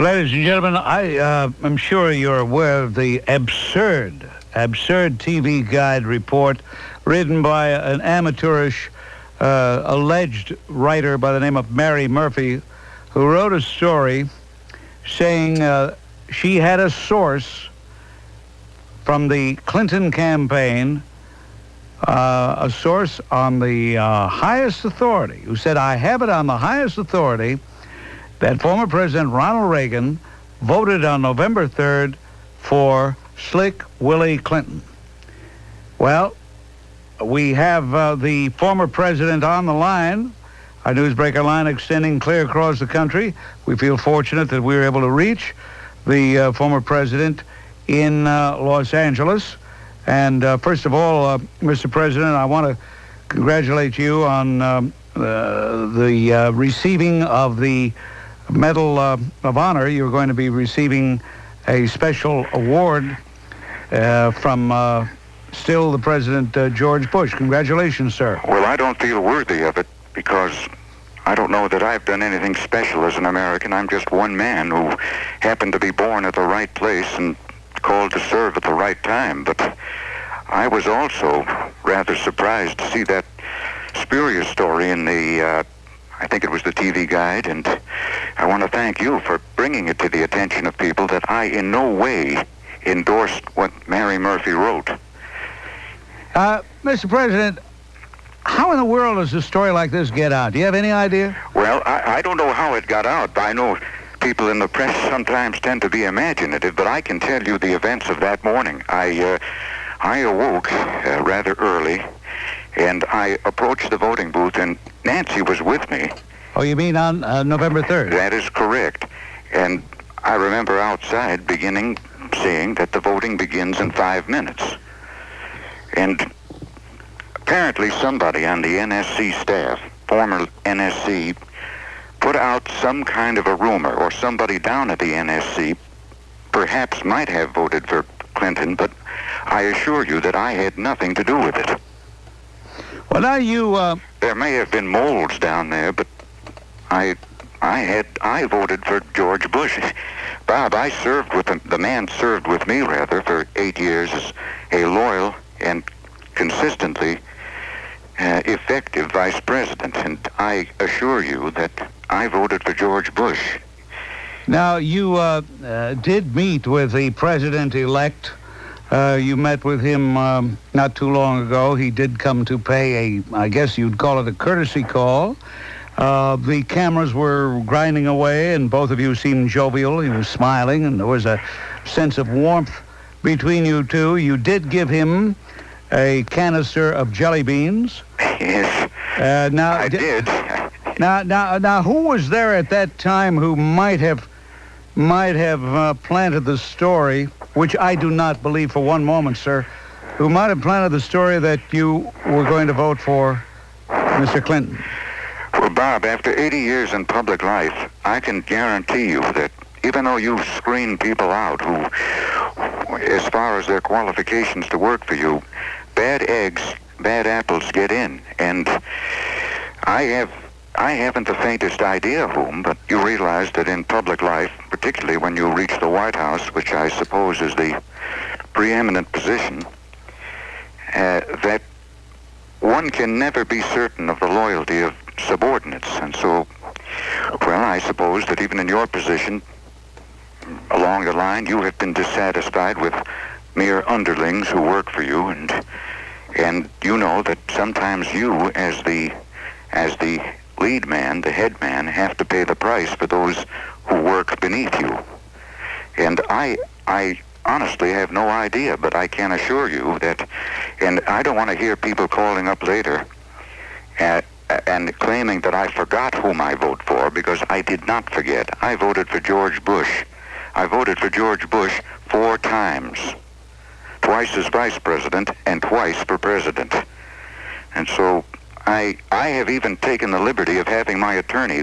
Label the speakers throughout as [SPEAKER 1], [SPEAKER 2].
[SPEAKER 1] Ladies and gentlemen, I'm sure you're aware of the absurd TV Guide report written by an amateurish, alleged writer by the name of Mary Murphy, who wrote a story saying she had a source from the Clinton campaign, a source on the highest authority, who said, I have it on the highest authority that former President Ronald Reagan voted on November 3rd for Slick Willie Clinton. Well, we have the former president on the line, our newsbreaker line extending clear across the country. We feel fortunate that we were able to reach the former president in Los Angeles. And first of all, Mr. President, I want to congratulate you on the receiving of the Medal of Honor. You're going to be receiving a special award from still the President George Bush. Congratulations, sir.
[SPEAKER 2] Well, I don't feel worthy of it because I don't know that I've done anything special as an American. I'm just one man who happened to be born at the right place and called to serve at the right time. But I was also rather surprised to see that spurious story in the I think it was the TV Guide, and I want to thank you for bringing it to the attention of people that I in no way endorsed what Mary Murphy wrote.
[SPEAKER 1] Mr. President, how in the world does a story like this get out? Do you have any idea?
[SPEAKER 2] Well, I don't know how it got out, but I know people in the press sometimes tend to be imaginative, but I can tell you the events of that morning. I awoke rather early, and I approached the voting booth, and Nancy was with me.
[SPEAKER 1] Oh, you mean on November 3rd?
[SPEAKER 2] That is correct. And I remember outside saying that the voting begins in 5 minutes. And apparently somebody on the NSC staff, former NSC, put out some kind of a rumor, or somebody down at the NSC perhaps might have voted for Clinton, but I assure you that I had nothing to do with it.
[SPEAKER 1] Well, now you...
[SPEAKER 2] There may have been moles down there, but I voted for George Bush. Bob, I served with the man served with me, rather, for 8 years as a loyal and consistently effective vice president, and I assure you that I voted for George Bush.
[SPEAKER 1] Now, you did meet with the president-elect. You met with him not too long ago. He did come to pay I guess you'd call it a courtesy call. The cameras were grinding away, and both of you seemed jovial. He was smiling, and there was a sense of warmth between you two. You did give him a canister of jelly beans.
[SPEAKER 2] Yes, I did.
[SPEAKER 1] Now, who was there at that time who might have planted the story, which I do not believe for one moment, sir, who might have planted the story that you were going to vote for Mr. Clinton?
[SPEAKER 2] Well, Bob, after 80 years in public life, I can guarantee you that even though you screen people out who, as far as their qualifications to work for you, bad eggs, bad apples get in. And I haven't the faintest idea whom, but you realize that in public life, particularly when you reach the White House, which I suppose is the preeminent position, that one can never be certain of the loyalty of subordinates. And so, well, I suppose that even in your position, along the line, you have been dissatisfied with mere underlings who work for you, and you know that sometimes you, as the lead man, the head man, have to pay the price for those who work beneath you. And I honestly have no idea, but I can assure you that, and I don't want to hear people calling up later and claiming that I forgot whom I vote for, because I did not forget. I voted for George Bush. I voted for George Bush 4 times. Twice as vice president and twice for president. And so I have even taken the liberty of having my attorney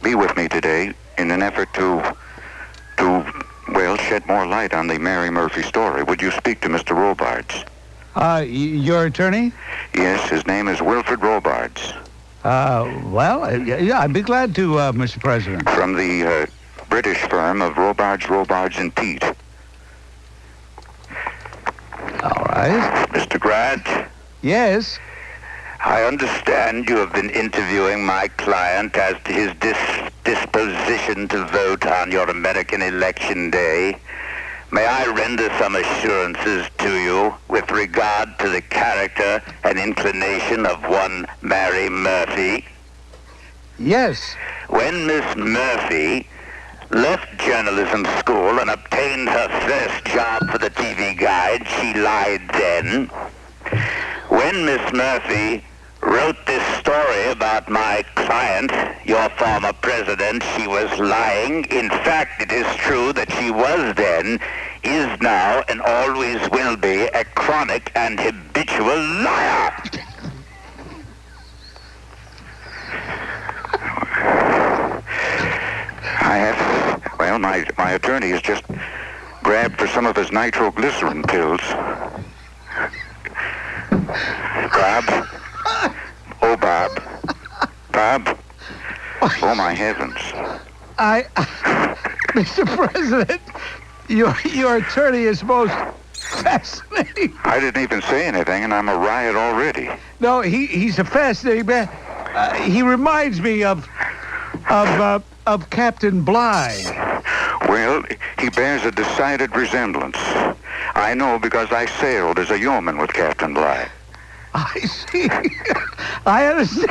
[SPEAKER 2] be with me today in an effort to shed more light on the Mary Murphy story. Would you speak to Mr. Robards?
[SPEAKER 1] Your attorney?
[SPEAKER 2] Yes, his name is Wilfred Robards.
[SPEAKER 1] Well, yeah, I'd be glad to, Mr. President.
[SPEAKER 2] From the British firm of Robards, and Peat.
[SPEAKER 1] All right.
[SPEAKER 2] Mr. Grant?
[SPEAKER 1] Yes?
[SPEAKER 2] I understand you have been interviewing my client as to his disposition to vote on your American election day. May I render some assurances to you with regard to the character and inclination of one Mary Murphy?
[SPEAKER 1] Yes.
[SPEAKER 2] When Miss Murphy left journalism school and obtained her first job for the TV Guide, she lied then. When Miss Murphy wrote this story about my client, your former president, she was lying. In fact, it is true that she was then, is now, and always will be a chronic and habitual liar. My attorney has just grabbed for some of his nitroglycerin pills. Bob? Oh, Bob. Bob? Oh, my heavens.
[SPEAKER 1] Mr. President, your attorney is most fascinating.
[SPEAKER 2] I didn't even say anything, and I'm a riot already.
[SPEAKER 1] No, he's a fascinating man. He reminds me of Captain Bligh.
[SPEAKER 2] Well, he bears a decided resemblance. I know because I sailed as a yeoman with Captain Bligh.
[SPEAKER 1] I see. I understand.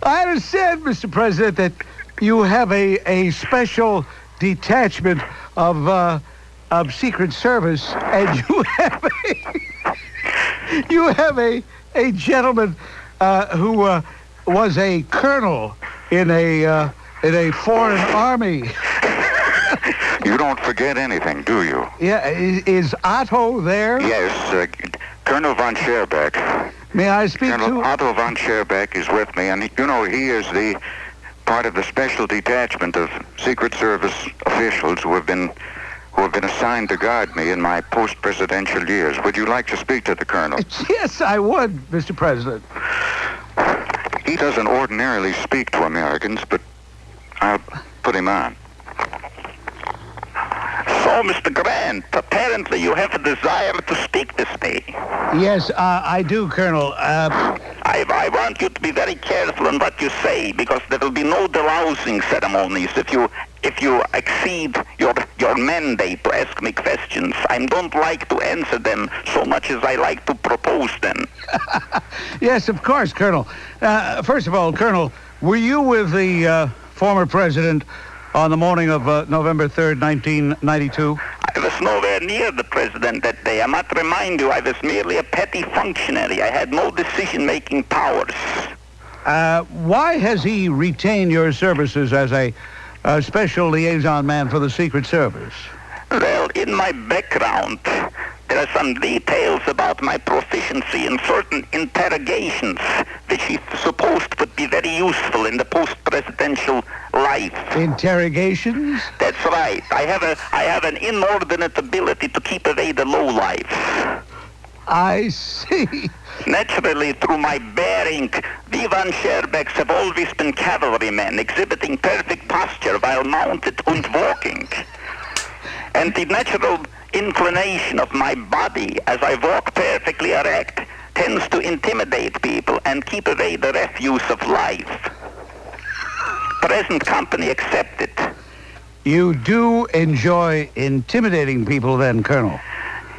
[SPEAKER 1] I understand, Mr. President, that you have a special detachment of Secret Service, and you have a gentleman who was a colonel in a foreign army.
[SPEAKER 2] You don't forget anything, do you?
[SPEAKER 1] Yeah, is Otto there?
[SPEAKER 2] Yes, Colonel Von Scherbach.
[SPEAKER 1] May I speak
[SPEAKER 2] Colonel
[SPEAKER 1] to...
[SPEAKER 2] Otto Von Scherbach is with me, and he is the part of the special detachment of Secret Service officials who have been assigned to guard me in my post-presidential years. Would you like to speak to the colonel?
[SPEAKER 1] Yes, I would, Mr. President.
[SPEAKER 2] He doesn't ordinarily speak to Americans, but I'll put him on. So, Mr. Grant, apparently you have a desire to speak with me.
[SPEAKER 1] Yes, I do, Colonel.
[SPEAKER 2] I want you to be very careful in what you say, because there will be no delousing ceremonies if you exceed your mandate to ask me questions. I don't like to answer them so much as I like to propose them.
[SPEAKER 1] Yes, of course, Colonel. First of all, Colonel, were you with the former president on the morning of November 3rd, 1992?
[SPEAKER 2] I was nowhere near the president that day. I must remind you, I was merely a petty functionary. I had no decision-making powers.
[SPEAKER 1] Why has he retained your services as a special liaison man for the Secret Service?
[SPEAKER 2] Well, in my background, there are some details about my proficiency in certain interrogations, which he supposed would be very useful in the post-presidential life.
[SPEAKER 1] Interrogations?
[SPEAKER 2] That's right. I have an inordinate ability to keep away the lowlifes.
[SPEAKER 1] I see.
[SPEAKER 2] Naturally, through my bearing, we Von Scherbachs have always been cavalrymen, exhibiting perfect posture while mounted and walking. And the natural inclination of my body as I walk perfectly erect tends to intimidate people and keep away the refuse of life. Present company accepted.
[SPEAKER 1] You do enjoy intimidating people then, Colonel?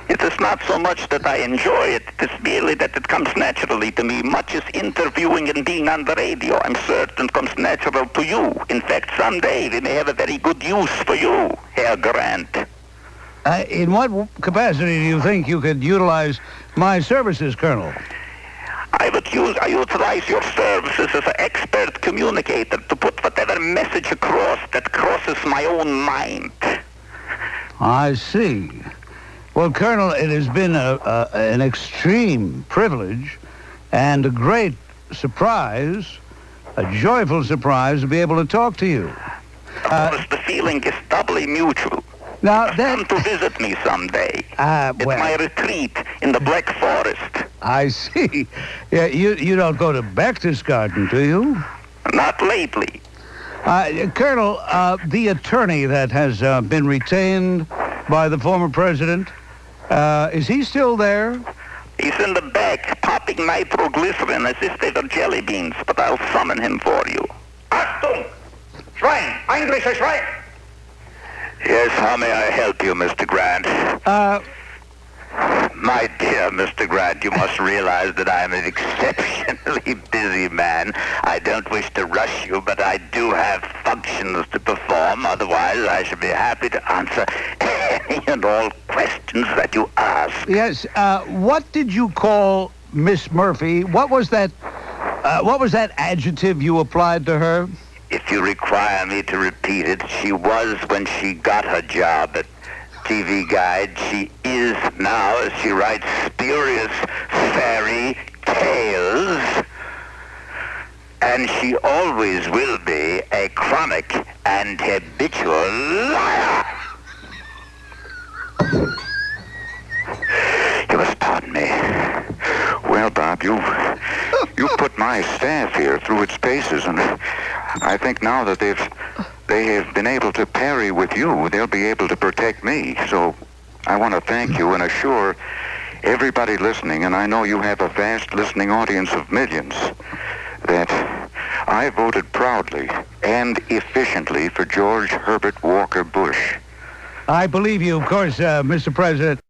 [SPEAKER 2] It is not so much that I enjoy it, it is merely that it comes naturally to me, much as interviewing and being on the radio. I'm certain comes natural to you. In fact, someday we may have a very good use for you, Herr Grant.
[SPEAKER 1] In what capacity do you think you could utilize my services, Colonel?
[SPEAKER 2] I utilize your services as an expert communicator to put whatever message across that crosses my own mind.
[SPEAKER 1] I see. Well, Colonel, it has been an extreme privilege and a great surprise, a joyful surprise to be able to talk to you.
[SPEAKER 2] Of course, the feeling is doubly mutual.
[SPEAKER 1] Now,
[SPEAKER 2] Come to visit me someday at my retreat in the Black Forest.
[SPEAKER 1] I see. Yeah, you don't go to Berchtesgaden, do you?
[SPEAKER 3] Not lately.
[SPEAKER 1] Colonel, the attorney that has been retained by the former president, is he still there?
[SPEAKER 3] He's in the back, popping nitroglycerin as if they were jelly beans, but I'll summon him for you.
[SPEAKER 4] Achtung! Schwein! Englische Schwein!
[SPEAKER 3] Yes, how may I help you, Mr. Grant? My dear Mr. Grant, you must realize that I am an exceptionally busy man. I don't wish to rush you, but I do have functions to perform. Otherwise, I should be happy to answer any and all questions that you ask.
[SPEAKER 1] Yes, what did you call Miss Murphy? What was that adjective you applied to her?
[SPEAKER 3] If you require me to repeat it, she was when she got her job at TV Guide. She is now, as she writes spurious fairy tales. And she always will be a chronic and habitual liar. You must pardon me.
[SPEAKER 2] Well, Bob, you put my staff here through its paces, and I think now that they have been able to parry with you, they'll be able to protect me. So I want to thank you and assure everybody listening, and I know you have a vast listening audience of millions, that I voted proudly and efficiently for George Herbert Walker Bush.
[SPEAKER 1] I believe you, of course, Mr. President.